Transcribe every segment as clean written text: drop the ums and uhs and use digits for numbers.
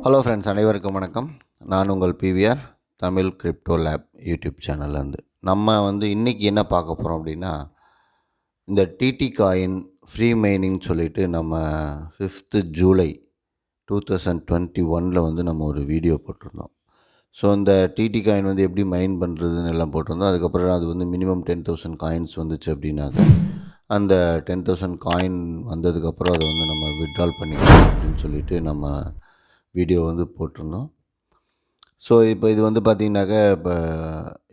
Hello friends, அனைவருக்கும் வணக்கம். நான் உங்கள் PVR Tamil crypto lab YouTube சேனல்லேருந்து இன்றைக்கி என்ன பார்க்க போகிறோம் அப்படின்னா, இந்த டிடி காயின் ஃப்ரீ மைனிங் சொல்லிட்டு நம்ம 5th ஜூலை 2021 நம்ம ஒரு வீடியோ போட்டிருந்தோம். ஸோ இந்த டிடி காயின் எப்படி மைன் பண்ணுறதுன்னு எல்லாம் போட்டிருந்தோம். அதுக்கப்புறம் அது மினிமம் 10,000 காயின்ஸ் வந்துச்சு அப்படின்னாக்க அந்த 10,000 காயின் வந்ததுக்கப்புறம் அதை நம்ம விட்ரால் பண்ணிக்கலாம் அப்படின்னு சொல்லிட்டு நம்ம வீடியோ போட்டிருந்தோம். ஸோ இப்போ இது பார்த்திங்கனாக்கா, இப்போ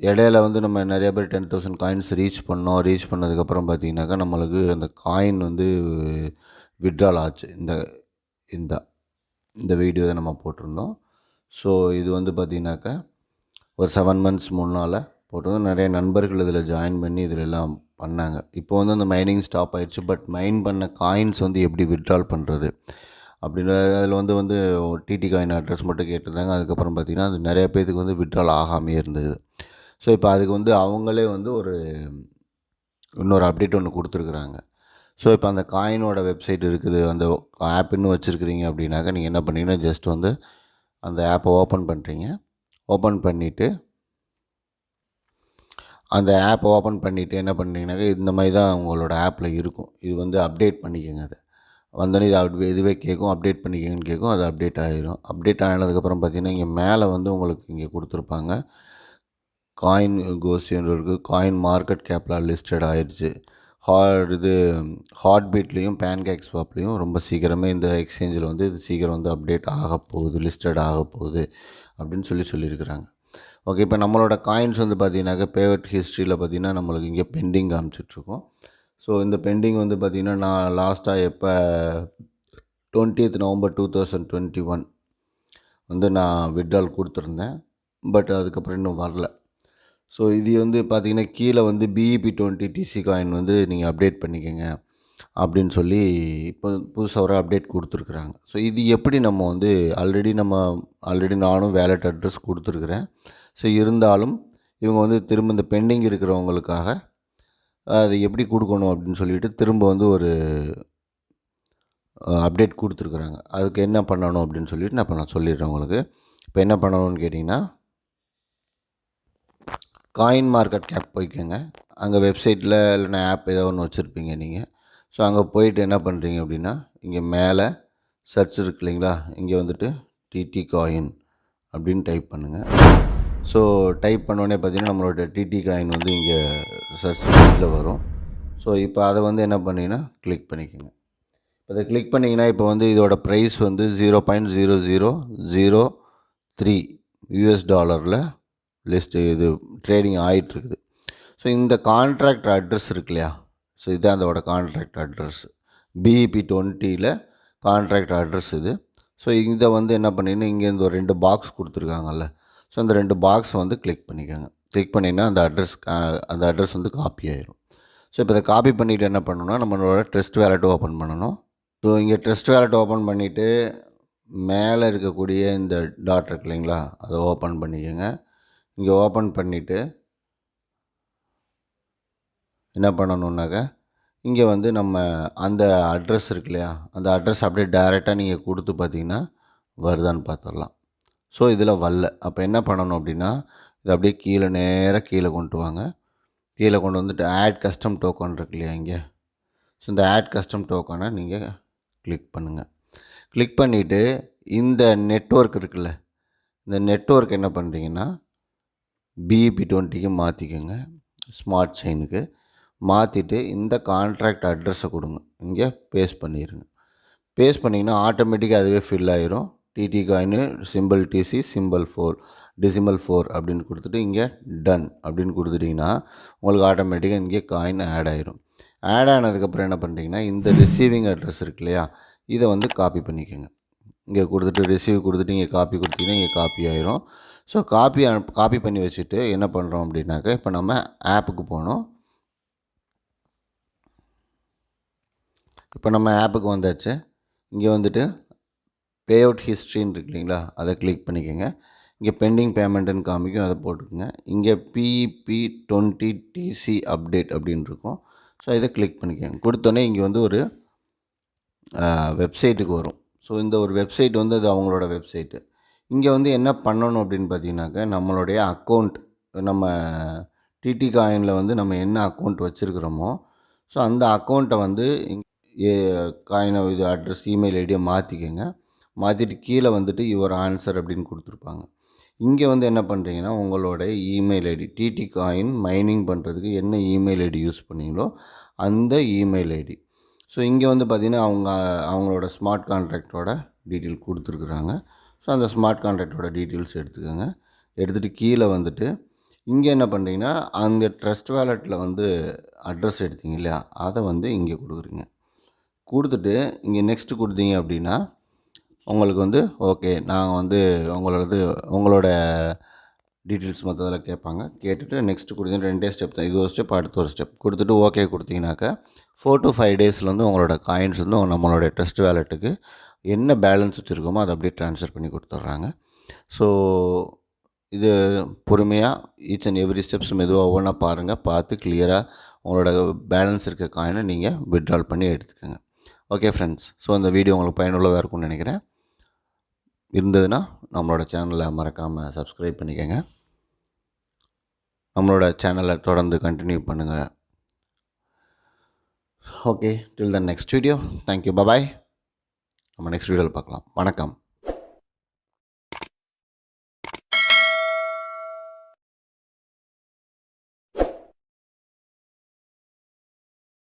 இடையில நம்ம நிறைய பேர் 10,000 காயின்ஸ் ரீச் பண்ணோம். ரீச் பண்ணதுக்கப்புறம் பார்த்திங்கனாக்கா நம்மளுக்கு அந்த காயின் விட்ரால் ஆச்சு. இந்த இந்த வீடியோ தான் நம்ம போட்டிருந்தோம். ஸோ இது பார்த்திங்கனாக்கா ஒரு 7 மந்த்ஸ் முன்னால் போட்டிருந்தோம். நிறைய நண்பர்கள் இதில் ஜாயின் பண்ணி இதில் எல்லாம் பண்ணாங்க. இப்போ அந்த மைனிங் ஸ்டாப் ஆயிடுச்சு. பட் மைன் பண்ண காயின்ஸ் எப்படி விட்ரால் பண்ணுறது அப்படின்ற அதில் டிடி காயின் அட்ரஸ் மட்டும் கேட்டிருந்தாங்க. அதுக்கப்புறம் பார்த்திங்கன்னா அது நிறைய பேருக்கு விட்ரால் ஆகாமே இருந்தது. ஸோ இப்போ அதுக்கு அவங்களே ஒரு இன்னொரு அப்டேட் ஒன்று கொடுத்துருக்குறாங்க. ஸோ இப்போ அந்த காயினோட வெப்சைட் இருக்குது. அந்த ஆப் இன்னும் வச்சுருக்கிறீங்க அப்படின்னாக்கா நீங்கள் என்ன பண்ணுறீங்கன்னா, ஜஸ்ட் அந்த ஆப்பை ஓப்பன் பண்ணுறீங்க. ஓப்பன் பண்ணிவிட்டு என்ன பண்ணுறீங்கனாக்கா, இந்த மாதிரி தான் உங்களோட ஆப்பில் இருக்கும். இது அப்டேட் பண்ணிக்கோங்க. அதை வந்தோடனே இதுவே கேட்கும், அப்டேட் பண்ணிக்கங்கன்னு கேட்கும். அது அப்டேட் ஆகிடும். அப்டேட் ஆனதுக்கப்புறம் பார்த்திங்கன்னா இங்கே மேலே உங்களுக்கு இங்கே கொடுத்துருப்பாங்க, காயின் கோசின்னு இருக்குது. காயின் மார்க்கெட் கேப்பில் லிஸ்டட் ஆயிடுச்சு. ஹார்ட் பீட்லேயும் பேன்கேக் ஸ்வாப்லேயும் ரொம்ப சீக்கிரமே இந்த எக்ஸ்சேஞ்சில் இது சீக்கிரம் அப்டேட் ஆக போகுது, லிஸ்டட் ஆக போகுது அப்படின்னு சொல்லியிருக்கிறாங்க. ஓகே, இப்போ நம்மளோட காயின்ஸ் பார்த்திங்கனாக்கா பேவட் ஹிஸ்ட்ரியில் பார்த்திங்கன்னா நம்மளுக்கு இங்கே பெண்டிங் காமிச்சிட்ருக்கோம். ஸோ இந்த பெண்டிங் பார்த்திங்கன்னா நான் லாஸ்ட்டாக எப்போ 20th நவம்பர் 2021 நான் விட்ரால் கொடுத்துருந்தேன். பட் அதுக்கப்புறம் இன்னும் வரல. ஸோ இது பார்த்திங்கன்னா கீழே BEP20 டிசி காயின் நீங்கள் அப்டேட் பண்ணிக்கோங்க அப்படின்னு சொல்லி இப்போ புதுசாக ஒரு அப்டேட் கொடுத்துருக்குறாங்க. ஸோ இது எப்படி நம்ம ஆல்ரெடி நானும் வேலட் அட்ரஸ் கொடுத்துருக்குறேன். ஸோ இருந்தாலும் இவங்க திரும்ப இந்த பெண்டிங் இருக்கிறவங்களுக்காக அது எப்படி கொடுக்கணும் அப்படின்னு சொல்லிட்டு திரும்ப ஒரு அப்டேட் கொடுத்துருக்குறாங்க. அதுக்கு என்ன பண்ணணும் அப்படின்னு சொல்லிட்டு நான் சொல்லிடுறேன் உங்களுக்கு. இப்போ என்ன பண்ணணும்னு கேட்டிங்கன்னா, காயின் மார்க்கெட் கேப் போய்க்கோங்க. அங்கே வெப்சைட்டில் இல்லைனா ஆப் ஏதோ ஒன்று வச்சுருப்பீங்க நீங்கள். ஸோ அங்கே போயிட்டு என்ன பண்ணுறீங்க அப்படின்னா, இங்கே மேலே சர்ச் இருக்கு இல்லைங்களா, இங்கே டிடி காயின் அப்படின்னு டைப் பண்ணுங்கள். ஸோ டைப் பண்ணோடனே பார்த்திங்கன்னா நம்மளோட டிடி காயின் இங்கே சர்ச் லிஸ்ட்டில் வரும். ஸோ இப்போ அதை என்ன பண்ணிங்கன்னா கிளிக் பண்ணிக்கோங்க. இப்போ அதை கிளிக் பண்ணிங்கன்னா இப்போ இதோட ப்ரைஸ் $0.0003 US லிஸ்ட்டு இது ட்ரேடிங் ஆகிட்டுருக்குது. ஸோ இந்த கான்ட்ராக்ட் அட்ரஸ் இருக்கு இல்லையா, ஸோ இதுதான் அதோட contract address. BEP20 contract address இது. ஸோ இதை என்ன பண்ணிங்கன்னா இங்கேருந்து ஒரு 2 பாக்ஸ் கொடுத்துருக்காங்கல்ல, ஸோ அந்த 2 பாக்ஸ் கிளிக் பண்ணிக்கோங்க. கிளிக் பண்ணிங்கன்னா அந்த அட்ரஸ் காப்பி ஆயிடும். ஸோ இப்போ இதை காப்பி பண்ணிவிட்டு என்ன பண்ணணும்னா, நம்மளோட ட்ரஸ்ட் வேலெட் ஓப்பன் பண்ணணும். ஸோ இங்கே ட்ரஸ்ட் வேலெட் ஓப்பன் பண்ணிவிட்டு மேலே இருக்கக்கூடிய இந்த டாட் இருக்கு இல்லைங்களா, அதை ஓப்பன் பண்ணிக்கோங்க. இங்கே ஓப்பன் பண்ணிவிட்டு என்ன பண்ணணுன்னாக்கா, இங்கே நம்ம அந்த அட்ரஸ் இருக்கு இல்லையா, அந்த அட்ரஸ் அப்படியே டைரெக்டாக நீங்கள் கொடுத்து பார்த்தீங்கன்னா வருதான்னு பார்த்துடலாம். ஸோ இதில் வரல. அப்போ என்ன பண்ணணும் அப்படின்னா, இதை அப்படியே நேராக கீழே கொண்டு வாங்க. கீழே கொண்டு வந்துட்டு ஆட் கஸ்டம் டோக்கன் இருக்கு இல்லையா இங்கே, ஸோ இந்த ஆட் கஸ்டம் டோக்கனை நீங்கள் கிளிக் பண்ணுங்கள். கிளிக் பண்ணிவிட்டு இந்த நெட்வொர்க் இருக்குல்ல, இந்த நெட்வொர்க் என்ன பண்ணுறீங்கன்னா BEP20க்கு மாற்றிக்கோங்க. ஸ்மார்ட் செயினுக்கு மாற்றிட்டு இந்த கான்ட்ராக்ட் அட்ரஸை கொடுங்க. இங்கே பேஸ்ட் பண்ணிடுங்க. பேஸ்ட் பண்ணிங்கன்னா ஆட்டோமேட்டிக்காக அதுவே ஃபில் ஆயிரும். DD coin simple DC simple 4 decimal 4 அப்படின்னு கொடுத்துட்டு இங்கே டன் அப்படின்னு கொடுத்துட்டிங்கன்னா உங்களுக்கு ஆட்டோமேட்டிக்காக இங்கே காயின் ஆட் ஆயிரும். ஆட் ஆனதுக்கப்புறம் என்ன பண்ணுறீங்கன்னா, இந்த ரிசீவிங் அட்ரஸ் இருக்கு இல்லையா, இதை காப்பி பண்ணிக்கோங்க. இங்கே கொடுத்துட்டு ரிசீவ் கொடுத்துட்டு இங்கே காப்பி கொடுத்தீங்கன்னா இங்கே காப்பி ஆயிரும். ஸோ காப்பி பண்ணி வச்சுட்டு என்ன பண்ணுறோம் அப்படின்னாக்கா, இப்போ நம்ம ஆப்புக்கு போகணும். இப்போ நம்ம ஆப்புக்கு வந்தாச்சு. இங்கே பே அவுட் ஹிஸ்ட்ரின்னு இருக்கு இல்லைங்களா, அதை கிளிக் பண்ணிக்கோங்க. இங்கே பெண்டிங் பேமெண்ட்டுன்னு காமிக்கும், அதை போட்டுக்கோங்க. இங்கே BEP20 டிசி அப்டேட் அப்படின்னு இருக்கும். ஸோ இதை கிளிக் பண்ணிக்கோங்க. கொடுத்தோன்னே இங்கே ஒரு வெப்சைட்டுக்கு வரும். ஸோ இந்த ஒரு வெப்சைட் வந்து அது அவங்களோட வெப்சைட்டு. இங்கே வந்து என்ன பண்ணணும் அப்படின்னு பார்த்தீங்கன்னாக்கா, நம்மளுடைய அக்கௌண்ட் நம்ம டிடி காயினில் வந்து நம்ம என்ன அக்கௌண்ட் வச்சுருக்கிறோமோ, ஸோ அந்த அக்கௌண்ட்டை வந்து ஏ காயினை இது அட்ரஸ் இமெயில் ஐடியை மாற்றிக்கங்க. மாற்றிட்டு கீழே வந்துட்டு யுவர் ஆன்சர் அப்படின்னு கொடுத்துருப்பாங்க. இங்கே வந்து என்ன பண்ணுறீங்கன்னா, உங்களோட email ID DD coin mining பண்ணுறதுக்கு என்ன இமெயில் ஐடி யூஸ் பண்ணீங்களோ அந்த இமெயில் ஐடி. ஸோ இங்கே வந்து பார்த்திங்கன்னா அவங்களோட ஸ்மார்ட் கான்ட்ராக்டோட டீட்டெயில் கொடுத்துருக்குறாங்க. ஸோ அந்த ஸ்மார்ட் கான்ட்ராக்டோட டீட்டெயில்ஸ் எடுத்துக்கோங்க. எடுத்துகிட்டு கீழே வந்துட்டு இங்கே என்ன பண்ணுறீங்கன்னா, அந்த ட்ரஸ்ட் வேலெட்டில் வந்து அட்ரஸ் எடுத்தீங்க இல்லையா, அதை வந்து இங்கே கொடுக்குறீங்க. கொடுத்துட்டு இங்கே நெக்ஸ்ட்டு கொடுத்தீங்க அப்படின்னா, உங்களுக்கு வந்து ஓகே நாங்கள் வந்து உங்களோட டீட்டெயில்ஸ் மொத்தத்தில் கேட்பாங்க. கேட்டுட்டு நெக்ஸ்ட்டு கொடுத்தீங்கன்னா 2 ஸ்டெப் தான். இது ஒரு ஸ்டெப், அடுத்த ஒரு ஸ்டெப் கொடுத்துட்டு ஓகே கொடுத்தீங்கன்னாக்கா 4 to 5 டேஸில் வந்து உங்களோட காயின்ஸ் வந்து நம்மளுடைய ட்ரஸ்ட் வேலெட்டுக்கு என்ன பேலன்ஸ் வச்சுருக்கோமோ அதை அப்படியே ட்ரான்ஸ்ஃபர் பண்ணி கொடுத்துட்றாங்க. ஸோ இது பொறுமையாக ஈச் அண்ட் எவ்ரி ஸ்டெப்ஸ் மெதுவாக ஒவ்வொன்றா பாருங்கள். பார்த்து கிளியராக உங்களோட பேலன்ஸ் இருக்க காயினை நீங்கள் வித்ட்ரால் பண்ணி எடுத்துக்கோங்க. ஓகே ஃப்ரெண்ட்ஸ், ஸோ இந்த வீடியோ உங்களுக்கு பயனுள்ளதாக இருக்கும்னு நினைக்கிறேன். இருந்ததுன்னா நம்மளோட சேனலை மறக்காமல் சப்ஸ்கிரைப் பண்ணிக்கோங்க. நம்மளோட சேனலை தொடர்ந்து கண்டினியூ பண்ணுங்கள். Okay, till the next video. Thank you, bye bye. நம்ம நெக்ஸ்ட் வீடியோவில் பார்க்கலாம். வணக்கம்.